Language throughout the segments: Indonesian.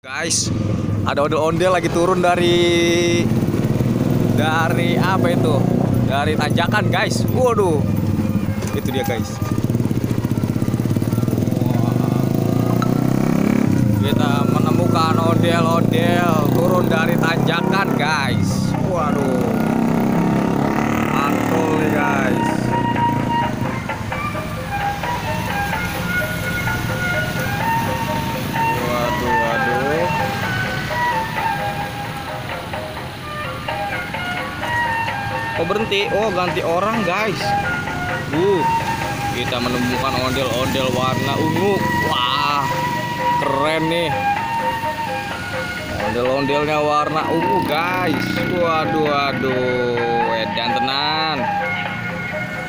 Guys, ada ondel-ondel lagi turun dari apa itu? Dari tanjakan, guys. Waduh. Itu dia, guys. Kita menemukan ondel-ondel turun dari tanjakan, guys. Waduh. Mantul nih, guys. Oh berhenti, oh ganti orang, guys. Kita menemukan ondel-ondel warna ungu. Wah, keren nih. Ondel-ondelnya warna ungu, guys. Waduh, edan tenan.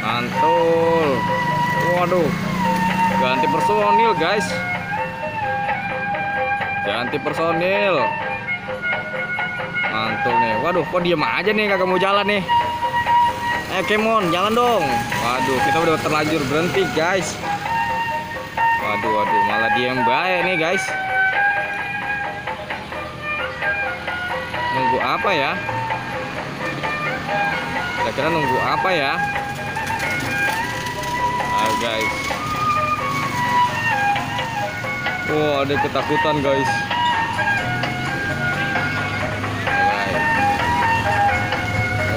Mantul. Waduh, ganti personil, guys. Ganti personil. Mantul nih. Waduh, kok diem aja nih, kagak mau jalan nih. Kemon, jalan dong. Waduh, kita udah terlanjur berhenti, guys. Waduh, malah diem baik nih, guys. Nunggu apa ya? Kira-kira nunggu apa ya? Guys. Wah, ada ketakutan, guys.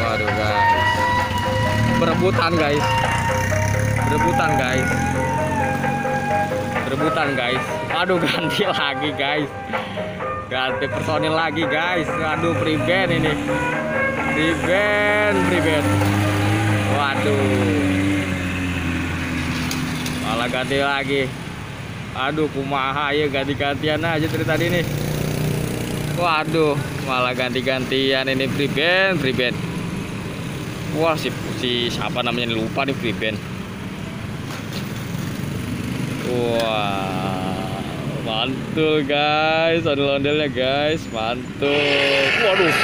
Waduh, guys. Berebutan, guys. Aduh, ganti lagi, guys. Ganti personil lagi, guys. Aduh, prevent ini. Prevent. Waduh. Malah ganti lagi. Aduh, kumaha ya, ganti-gantian aja dari tadi nih. Waduh, malah ganti-gantian ini. Prevent. Wah, si siapa namanya, lupa nih, prevent. Wah, mantul, guys. Ondel-ondelnya, guys, mantul. Waduh,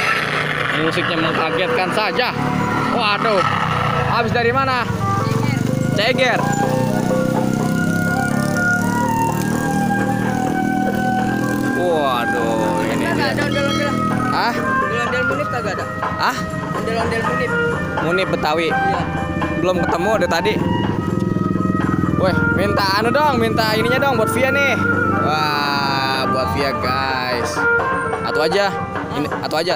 musiknya mengkagetkan saja. Waduh, habis dari mana? Ceger. Waduh, ini dia. Ada ondel-ondel. Hah? Ondel-ondel Munib kagak ada? Hah? Ondel-ondel Munib. Munib Betawi. Iya. Belum ketemu ada tadi. Weh, minta ininya dong buat Via nih. Wah, buat Via, guys. Atau aja. Atau aja.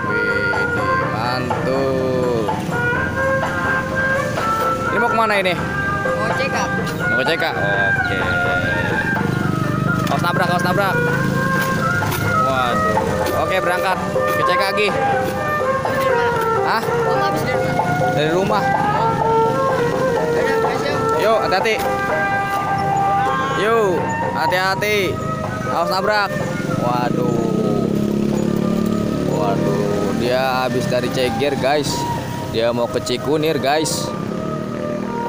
Wih, mantul. Ini mau kemana ini? Mau check up. Mau cek, Kak? Oke. Kaos nabrak. Waduh. Oke, berangkat. Ke cek lagi. Habis dari mana? Hah? Kamu habis dari mana? Dari rumah. Ada, guys, yuk. Yuk, hati-hati. Yuk, hati-hati. Awas nabrak. Waduh, dia habis dari Ceger, guys. Dia mau ke Cikunir, guys.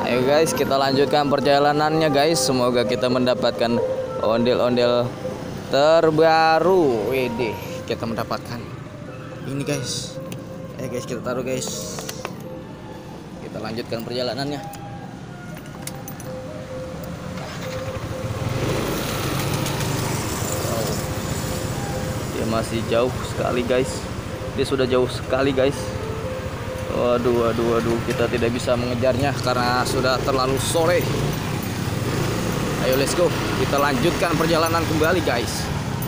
Ayo, guys, kita lanjutkan perjalanannya, guys. Semoga kita mendapatkan ondel-ondel terbaru. Widih, kita mendapatkan ini, guys. Ayo, guys, kita taruh, guys. Kita lanjutkan perjalanannya. Dia masih jauh sekali, guys. Dia sudah jauh sekali, guys. Waduh, kita tidak bisa mengejarnya karena sudah terlalu sore. Ayo, let's go. Kita lanjutkan perjalanan kembali, guys.